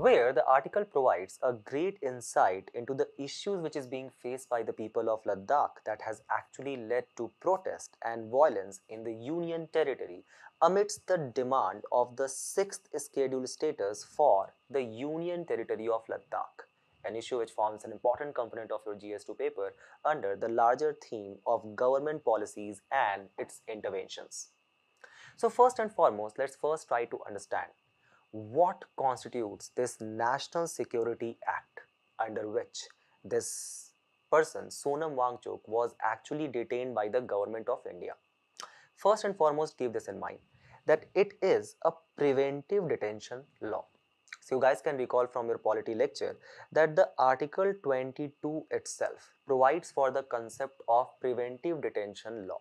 where the article provides a great insight into the issues which is being faced by the people of Ladakh that has actually led to protest and violence in the Union territory amidst the demand of the 6th schedule status for the Union territory of Ladakh, an issue which forms an important component of your GS2 paper under the larger theme of government policies and its interventions. So first and foremost, let's first try to understand what constitutes this National Security Act under which this person, Sonam Wangchuk, was actually detained by the government of India. First and foremost, keep this in mind that it is a preventive detention law. So you guys can recall from your polity lecture that the Article 22 itself provides for the concept of preventive detention law,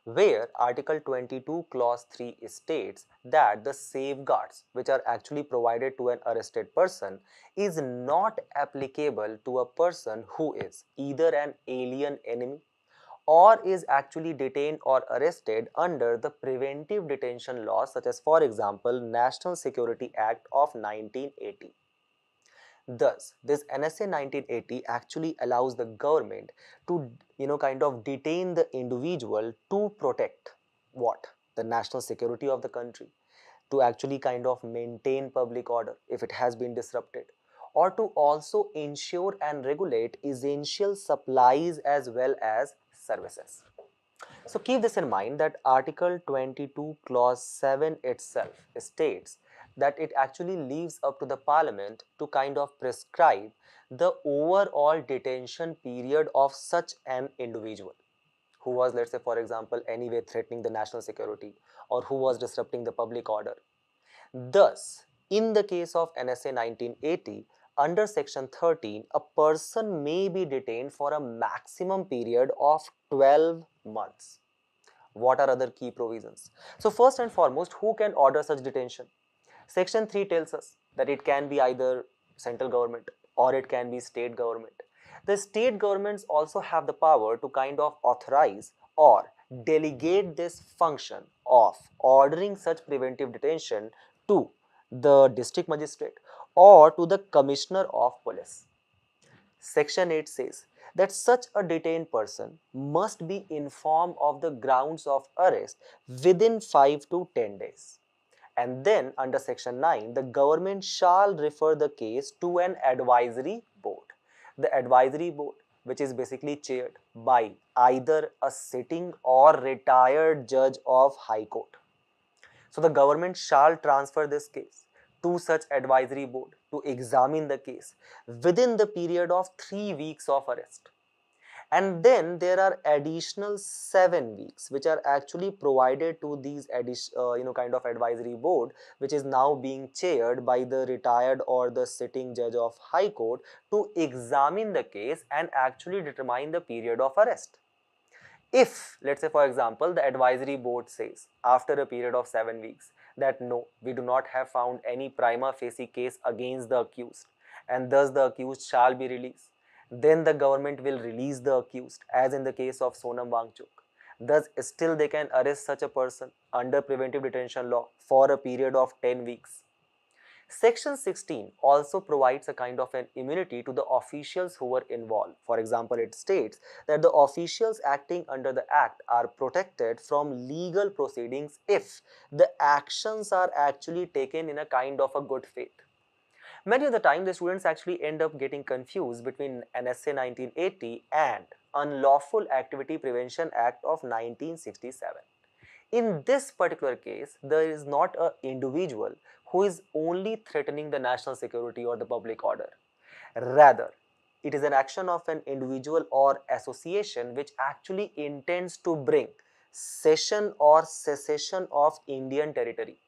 where Article 22 Clause 3 states that the safeguards which are actually provided to an arrested person is not applicable to a person who is either an alien enemy or is actually detained or arrested under the preventive detention laws such as, for example, National Security Act of 1980. Thus, this NSA 1980 actually allows the government to, kind of detain the individual to protect what? The national security of the country, to actually kind of maintain public order if it has been disrupted, or to also ensure and regulate essential supplies as well as services. So keep this in mind that Article 22 Clause 7 itself states that it actually leaves up to the Parliament to kind of prescribe the overall detention period of such an individual who was, let's say for example, anyway threatening the national security or who was disrupting the public order. Thus, in the case of NSA 1980, under section 13, a person may be detained for a maximum period of 12 months. What are other key provisions? So first and foremost, who can order such detention? Section 3 tells us that it can be either central government or it can be state government. The state governments also have the power to kind of authorize or delegate this function of ordering such preventive detention to the district magistrate or to the commissioner of police. Section 8 says that such a detained person must be informed of the grounds of arrest within 5 to 10 days. And then under section 9, the government shall refer the case to an advisory board. The advisory board, which is basically chaired by either a sitting or retired judge of High Court. So the government shall transfer this case to such advisory board to examine the case within the period of 3 weeks of arrest. And then there are additional 7 weeks which are actually provided to these kind of advisory board, which is now being chaired by the retired or the sitting judge of High Court to examine the case and actually determine the period of arrest. If, let's say for example, the advisory board says after a period of 7 weeks that no, we do not have found any prima facie case against the accused and thus the accused shall be released, then the government will release the accused, as in the case of Sonam Wangchuk. Thus still they can arrest such a person under preventive detention law for a period of 10 weeks. Section 16 also provides a kind of an immunity to the officials who were involved. For example, it states that the officials acting under the Act are protected from legal proceedings if the actions are actually taken in a kind of a good faith. Many of the time, the students actually end up getting confused between NSA 1980 and Unlawful Activity Prevention Act of 1967. In this particular case, there is not an individual who is only threatening the national security or the public order. Rather, it is an action of an individual or association which actually intends to bring cession or secession of Indian territory,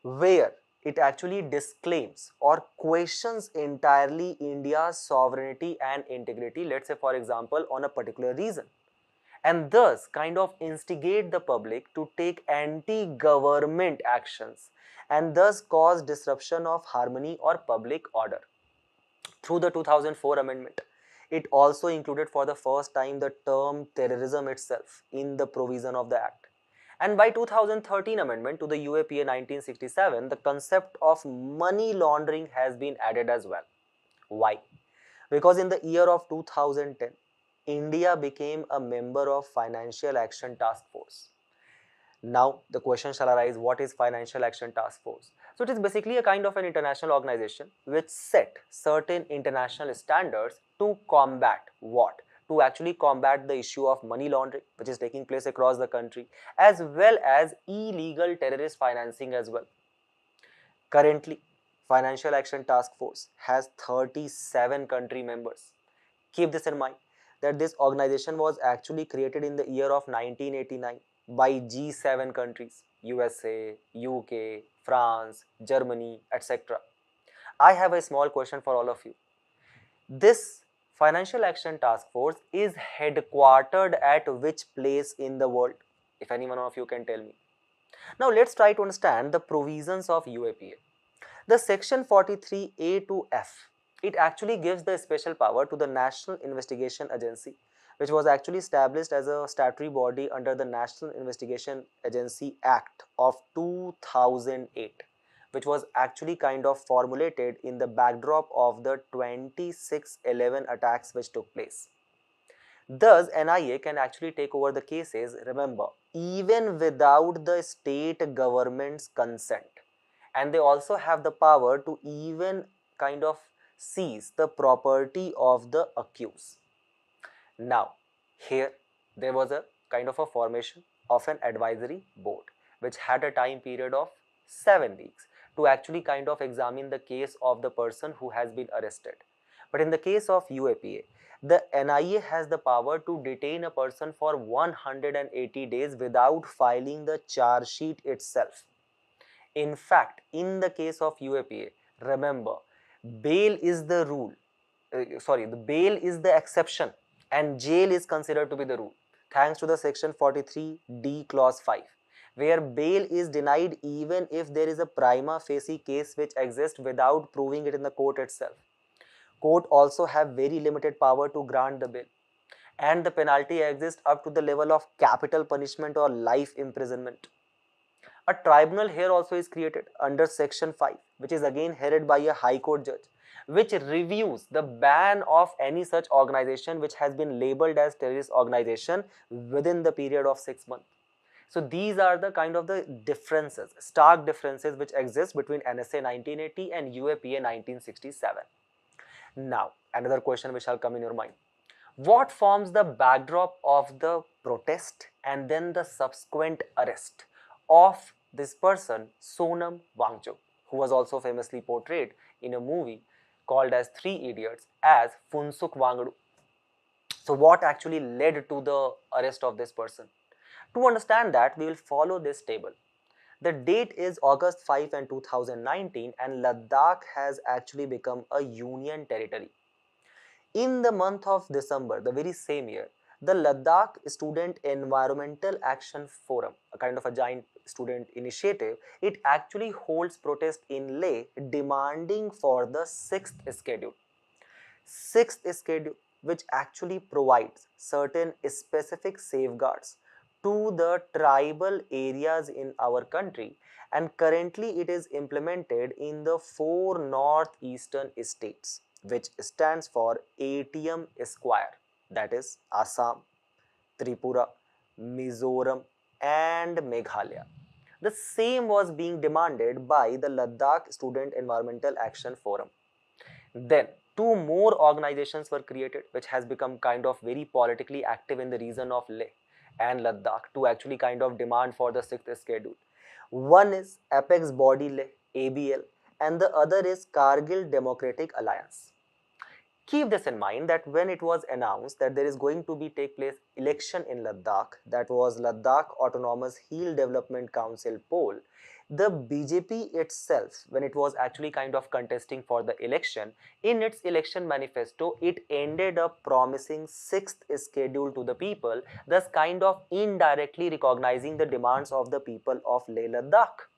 where it actually disclaims or questions entirely India's sovereignty and integrity, let's say for example, on a particular reason, and thus kind of instigate the public to take anti-government actions and thus cause disruption of harmony or public order. Through the 2004 amendment, it also included for the first time the term terrorism itself in the provision of the act. And by 2013 amendment to the UAPA 1967, the concept of money laundering has been added as well. Why? Because in the year of 2010, India became a member of Financial Action Task Force. Now, the question shall arise, what is Financial Action Task Force? So, it is basically a kind of an international organization which set certain international standards to combat what? To actually combat the issue of money laundering, which is taking place across the country, as well as illegal terrorist financing as well. Currently, Financial Action Task Force has 37 country members. Keep this in mind that this organization was actually created in the year of 1989 by G7 countries, USA, UK, France, Germany, etc. I have a small question for all of you. This Financial Action Task Force is headquartered at which place in the world? If any one of you can tell me. Now let's try to understand the provisions of UAPA. The section 43A to F, it actually gives the special power to the National Investigation Agency, which was actually established as a statutory body under the National Investigation Agency Act of 2008, which was actually kind of formulated in the backdrop of the 26/11 attacks which took place. Thus, NIA can actually take over the cases, remember, even without the state government's consent. And they also have the power to even kind of seize the property of the accused. Now, here there was a kind of a formation of an advisory board which had a time period of 7 weeks to actually kind of examine the case of the person who has been arrested. But in the case of UAPA, the NIA has the power to detain a person for 180 days without filing the charge sheet itself. In fact, in the case of UAPA, remember, bail is the rule, the bail is the exception and jail is considered to be the rule, thanks to the section 43D clause 5, where bail is denied even if there is a prima facie case which exists without proving it in the court itself. Court also have very limited power to grant the bail, and the penalty exists up to the level of capital punishment or life imprisonment. A tribunal here also is created under section 5, which is again headed by a high court judge, which reviews the ban of any such organization which has been labeled as terrorist organization within the period of 6 months. So these are the kind of the differences, stark differences which exist between NSA 1980 and UAPA 1967. Now, another question which shall come in your mind. What forms the backdrop of the protest and then the subsequent arrest of this person, Sonam Wangchuk, who was also famously portrayed in a movie called as Three Idiots as Funsuk Wangdu? So what actually led to the arrest of this person? To understand that, we will follow this table. The date is August 5 and 2019 and Ladakh has actually become a union territory. In the month of December, the very same year, the Ladakh Student Environmental Action Forum, a kind of a giant student initiative, it actually holds protest in Leh demanding for the 6th schedule. 6th schedule, which actually provides certain specific safeguards to the tribal areas in our country, and currently it is implemented in the 4 northeastern states, which stands for ATM Square, that is Assam, Tripura, Mizoram and Meghalaya. The same was being demanded by the Ladakh Student Environmental Action Forum. Then 2 more organizations were created which has become kind of very politically active in the region of Leh and Ladakh to actually kind of demand for the 6th schedule. One is Apex Body Leh, ABL, and the other is Kargil Democratic Alliance. Keep this in mind that when it was announced that there is going to be take place election in Ladakh, that was Ladakh Autonomous Hill Development Council poll, the BJP itself, when it was actually kind of contesting for the election, in its election manifesto, it ended up promising 6th schedule to the people, thus kind of indirectly recognizing the demands of the people of Leh Ladakh.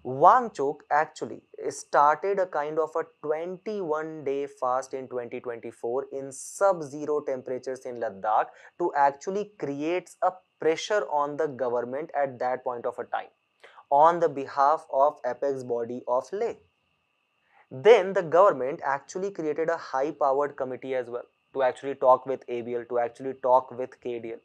Wangchuk actually started a kind of a 21-day fast in 2024 in sub-zero temperatures in Ladakh to actually create a pressure on the government at that point of a time on the behalf of apex body of Leh. Then the government actually created a high powered committee as well to actually talk with ABL, to actually talk with KDL.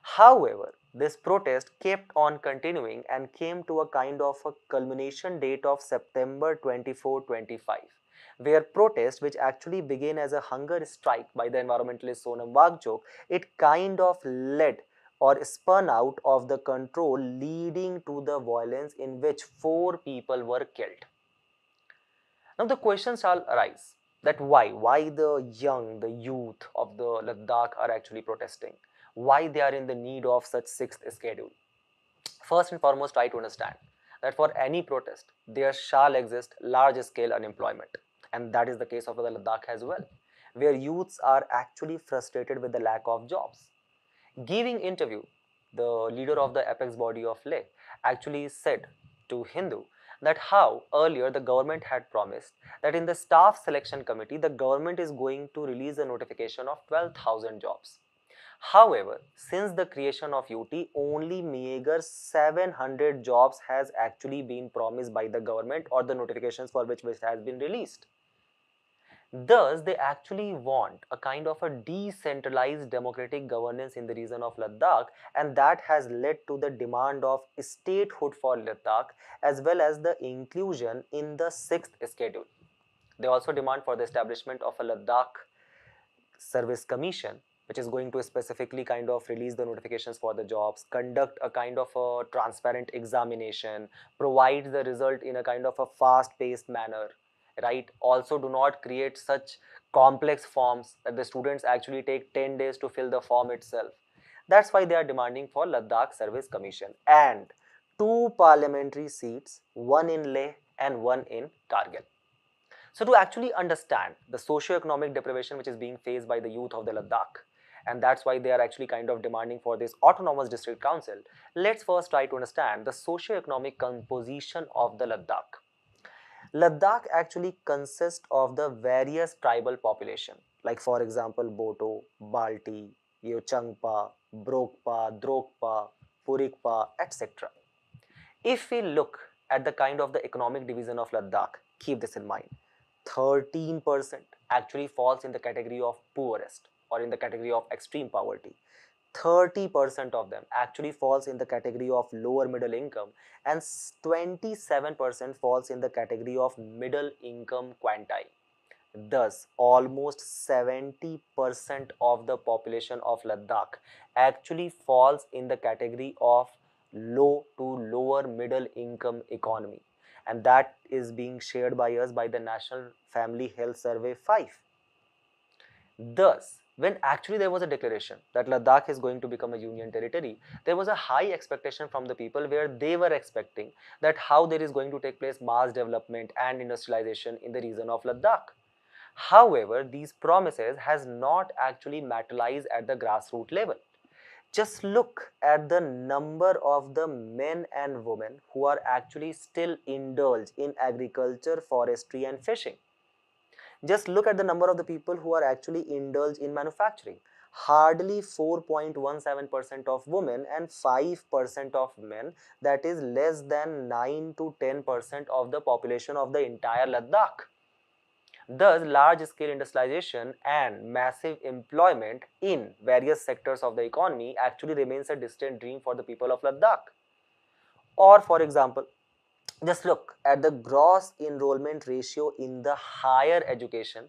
However, this protest kept on continuing and came to a kind of a culmination date of September 24, 25, where protest, which actually began as a hunger strike by the environmentalist Sonam Wangchuk, it kind of led or spun out of the control, leading to the violence in which 4 people were killed. Now the questions shall arise that why the young, the youth of the Ladakh are actually protesting, why they are in the need of such 6th schedule. First and foremost, try to understand that for any protest, there shall exist large scale unemployment, and that is the case of the Ladakh as well, where youths are actually frustrated with the lack of jobs. Giving interview, the leader of the apex body of Leh actually said to Hindu that how earlier the government had promised that in the staff selection committee, the government is going to release a notification of 12,000 jobs. However, since the creation of UT, only meager 700 jobs has actually been promised by the government, or the notifications for which has been released. Thus, they actually want a kind of a decentralized democratic governance in the region of Ladakh, and that has led to the demand of statehood for Ladakh as well as the inclusion in the 6th schedule. They also demand for the establishment of a Ladakh Service Commission, which is going to specifically kind of release the notifications for the jobs, conduct a kind of a transparent examination, provide the result in a kind of a fast-paced manner, right? Also do not create such complex forms that the students actually take 10 days to fill the form itself. That's why they are demanding for Ladakh Service Commission and 2 parliamentary seats, one in Leh and one in Kargil. So to actually understand the socio-economic deprivation which is being faced by the youth of the Ladakh, and that's why they are actually kind of demanding for this autonomous district council, let's first try to understand the socio-economic composition of the Ladakh. Ladakh actually consists of the various tribal population, like for example Boto, Balti, Yochangpa, Brokpa, Drokpa, Purikpa, etc. If we look at the kind of the economic division of Ladakh, keep this in mind, 13% actually falls in the category of poorest or in the category of extreme poverty. 30% of them actually falls in the category of lower middle income, and 27% falls in the category of middle income quintile. Thus, almost 70% of the population of Ladakh actually falls in the category of low to lower middle income economy, and that is being shared by us by the National Family Health Survey 5. Thus, when actually there was a declaration that Ladakh is going to become a union territory, there was a high expectation from the people where they were expecting that how there is going to take place mass development and industrialization in the region of Ladakh. However, these promises has not actually materialized at the grassroots level. Just look at the number of the men and women who are actually still indulged in agriculture, forestry and fishing. Just look at the number of the people who are actually indulged in manufacturing. Hardly 4.17% of women and 5% of men, that is less than 9 to 10% of the population of the entire Ladakh. Thus, large-scale industrialization and massive employment in various sectors of the economy actually remains a distant dream for the people of Ladakh. Or for example, just look at the gross enrollment ratio in the higher education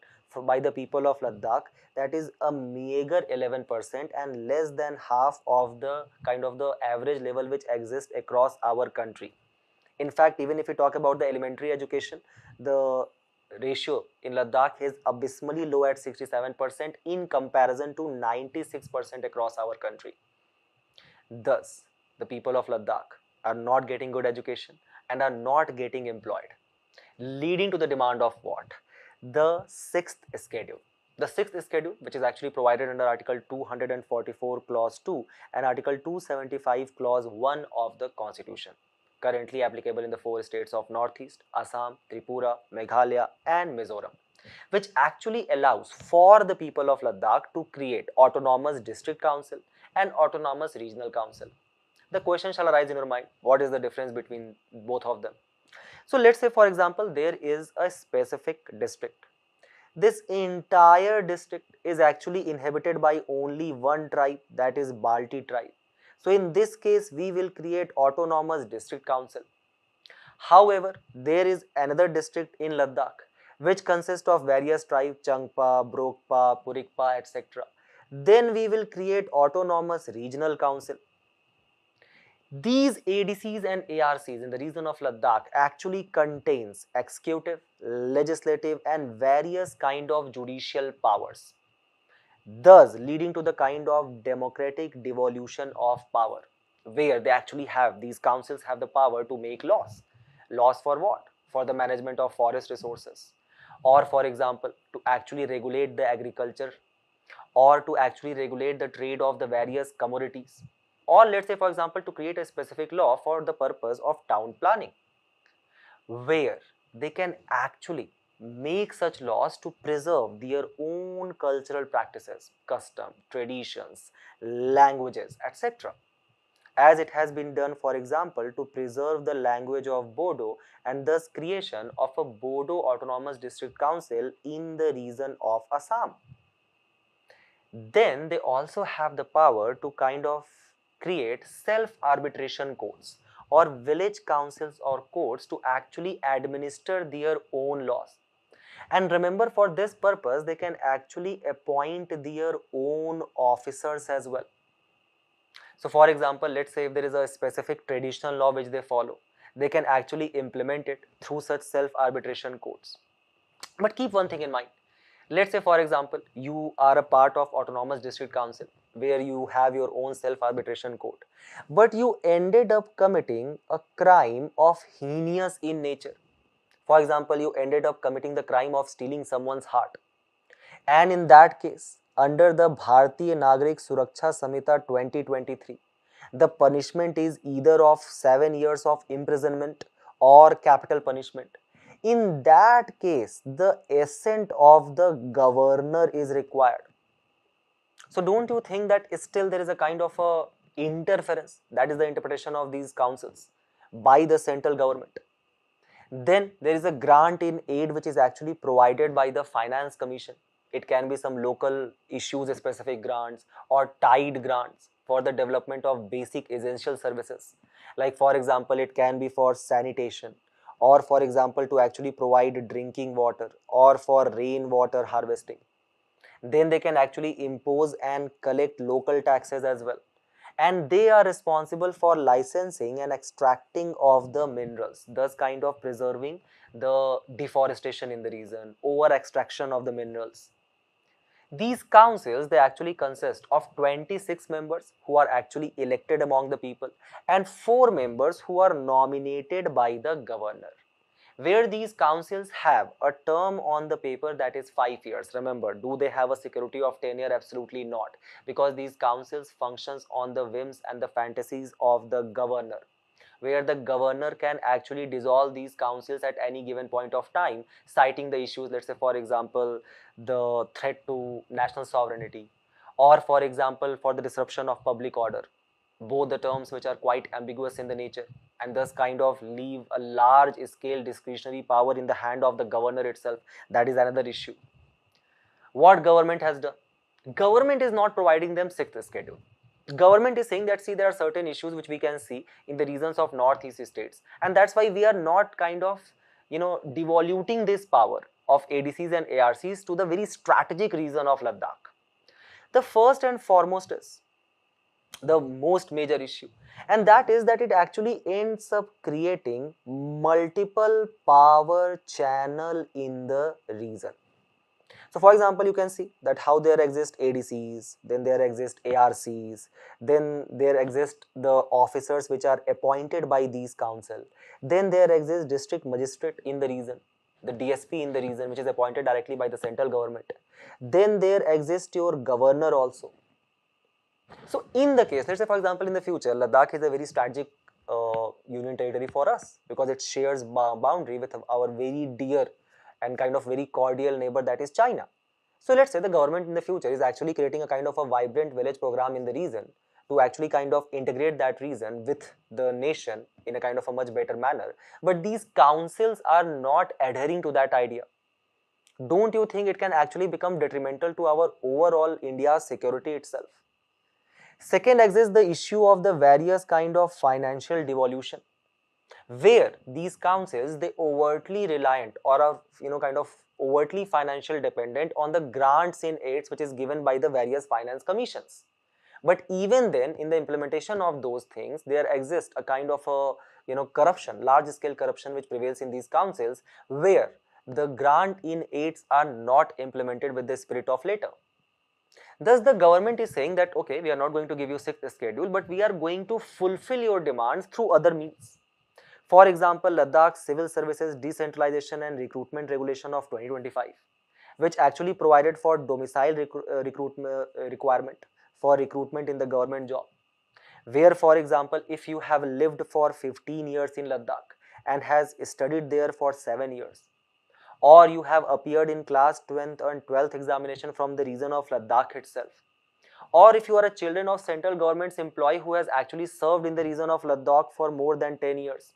by the people of Ladakh, that is a meager 11% and less than half of the kind of the average level which exists across our country. In fact, even if we talk about the elementary education, the ratio in Ladakh is abysmally low at 67% in comparison to 96% across our country. Thus, the people of Ladakh are not getting good education and are not getting employed, leading to the demand of what? The 6th schedule. The 6th schedule, which is actually provided under Article 244 Clause 2 and Article 275 Clause 1 of the Constitution, currently applicable in the 4 states of Northeast, Assam, Tripura, Meghalaya and Mizoram, which actually allows for the people of Ladakh to create autonomous district council and autonomous regional council. The question shall arise in your mind, what is the difference between both of them? So let's say, for example, there is a specific district. This entire district is actually inhabited by only one tribe, that is Balti tribe. So in this case, we will create autonomous district council. However, there is another district in Ladakh which consists of various tribes, Changpa, Brokpa, Purikpa, etc. Then we will create autonomous regional council. These ADCs and ARCs in the region of Ladakh actually contains executive, legislative and various kind of judicial powers, thus leading to the kind of democratic devolution of power, where they actually have, these councils have the power to make laws. Laws for what? For the management of forest resources, or for example, to actually regulate the agriculture, or to actually regulate the trade of the various commodities, or let's say for example to create a specific law for the purpose of town planning, where they can actually make such laws to preserve their own cultural practices, custom, traditions, languages, etc. As it has been done, for example, to preserve the language of Bodo and thus creation of a Bodo Autonomous District Council in the region of Assam. Then they also have the power to kind of create self-arbitration courts or village councils or courts to actually administer their own laws. And remember, for this purpose, they can actually appoint their own officers as well. So for example, let's say if there is a specific traditional law which they follow, they can actually implement it through such self-arbitration courts. But keep one thing in mind. Let's say for example, you are a part of autonomous district council where you have your own self-arbitration court, but you ended up committing a crime of heinous in nature. For example, you ended up committing the crime of stealing someone's heart. And in that case, under the Bharatiya Nagrik Suraksha Samhita 2023, the punishment is either of 7 years of imprisonment or capital punishment. In that case, the assent of the governor is required. So don't you think that still there is a kind of a interference, that is the interpretation of these councils, by the central government? Then there is a grant in aid which is actually provided by the Finance Commission. It can be some local issues specific grants or tied grants for the development of basic essential services. Like for example, it can be for sanitation, or for example to actually provide drinking water, or for rainwater harvesting. Then they can actually impose and collect local taxes as well. And they are responsible for licensing and extracting of the minerals, thus kind of preserving the deforestation in the region, over extraction of the minerals. These councils, they actually consist of 26 members who are actually elected among the people and 4 members who are nominated by the governor, where these councils have a term on the paper that is 5 years. Remember, do they have a security of tenure? Absolutely not, because these councils functions on the whims and the fantasies of the governor, where the governor can actually dissolve these councils at any given point of time, citing the issues, let's say for example, the threat to national sovereignty, or for example, for the disruption of public order, both the terms which are quite ambiguous in the nature, and thus kind of leave a large scale discretionary power in the hand of the governor itself. That is another issue. What government has done? Government is not providing them sixth schedule. Government is saying that, see, there are certain issues which we can see in the regions of northeast states, and that's why we are not kind of devoluting this power of ADCs and ARCs to the very strategic region of Ladakh. The first and foremost is the most major issue, and that is that it actually ends up creating multiple power channel in the region. So for example, you can see that how there exist ADCs, then there exist ARCs, then there exist the officers which are appointed by these council, then there exists district magistrate in the region, the DSP in the region, which is appointed directly by the central government. Then there exists your governor also. So in the case, let's say for example in the future, Ladakh is a very strategic union territory for us because it shares boundary with our very dear and kind of very cordial neighbor, that is China. So let's say the government in the future is actually creating a kind of a vibrant village program in the region, to actually kind of integrate that region with the nation in a kind of a much better manner. But these councils are not adhering to that idea. Don't you think it can actually become detrimental to our overall India's security itself? Second exists the issue of the various kind of financial devolution, where these councils they overtly reliant or are kind of overtly financial dependent on the grants in aids which is given by the various finance commissions. But even then, in the implementation of those things, there exists a kind of a corruption, large scale corruption which prevails in these councils, where the grant in aids are not implemented with the spirit of later. Thus, the government is saying that okay, we are not going to give you sixth schedule, but we are going to fulfill your demands through other means. For example, Ladakh Civil Services Decentralization and Recruitment Regulation of 2025, which actually provided for domicile requirement for recruitment in the government job, where for example, if you have lived for 15 years in Ladakh and has studied there for 7 years, or you have appeared in class 10th and 12th examination from the region of Ladakh itself, or if you are a children of central government's employee who has actually served in the region of Ladakh for more than 10 years,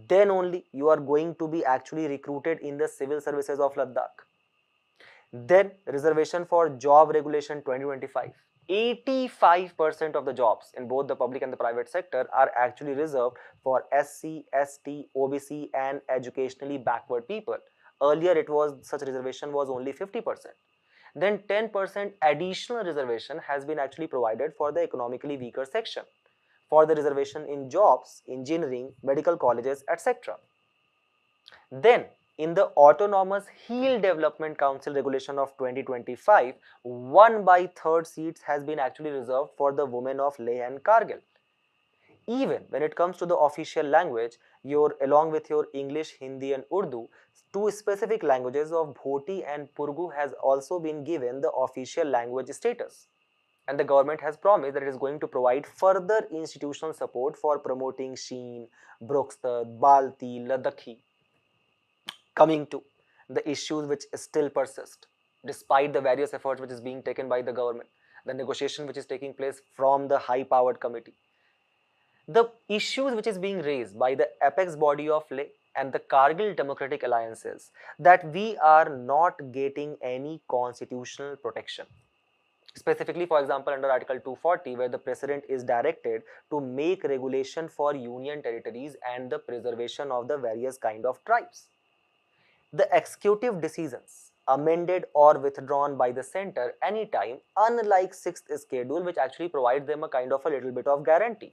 then only you are going to be actually recruited in the civil services of Ladakh. Then reservation for job regulation 2025. 85% of the jobs in both the public and the private sector are actually reserved for SC, ST, OBC and educationally backward people. Earlier it was such reservation was only 50%. Then 10% additional reservation has been actually provided for the economically weaker section, for the reservation in jobs, engineering, medical colleges, etc. Then in the Autonomous Hill Development Council regulation of 2025, 1/3 seats has been actually reserved for the women of Leh and Kargil. Even when it comes to the official language, along with your English, Hindi and Urdu, two specific languages of Bhoti and Purgu has also been given the official language status. And the government has promised that it is going to provide further institutional support for promoting Sheen, Brokstad, Balti, Ladakhi. Coming to the issues which still persist, despite the various efforts which is being taken by the government, the negotiation which is taking place from the high-powered committee, the issues which is being raised by the apex body of Leh and the Kargil Democratic Alliances, that we are not getting any constitutional protection. Specifically, for example, under Article 240, where the President is directed to make regulation for union territories and the preservation of the various kind of tribes. The executive decisions amended or withdrawn by the center anytime, unlike 6th schedule which actually provides them a kind of a little bit of guarantee.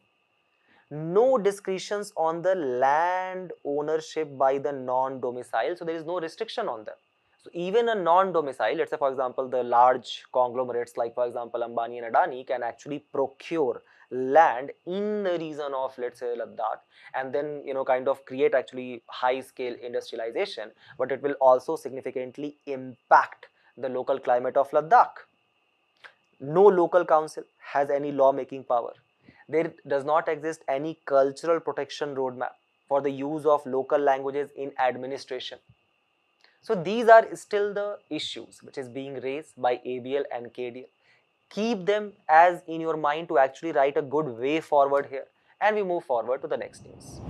No discretions on the land ownership by the non-domicile, so there is no restriction on them. So even a non-domicile, let's say for example the large conglomerates like for example Ambani and Adani can actually procure land in the region of let's say Ladakh and then kind of create actually high scale industrialization, but it will also significantly impact the local climate of Ladakh. No local council has any law making power. There does not exist any cultural protection roadmap for the use of local languages in administration. So these are still the issues which is being raised by ABL and KDL. Keep them as in your mind to actually write a good way forward here, and we move forward to the next news.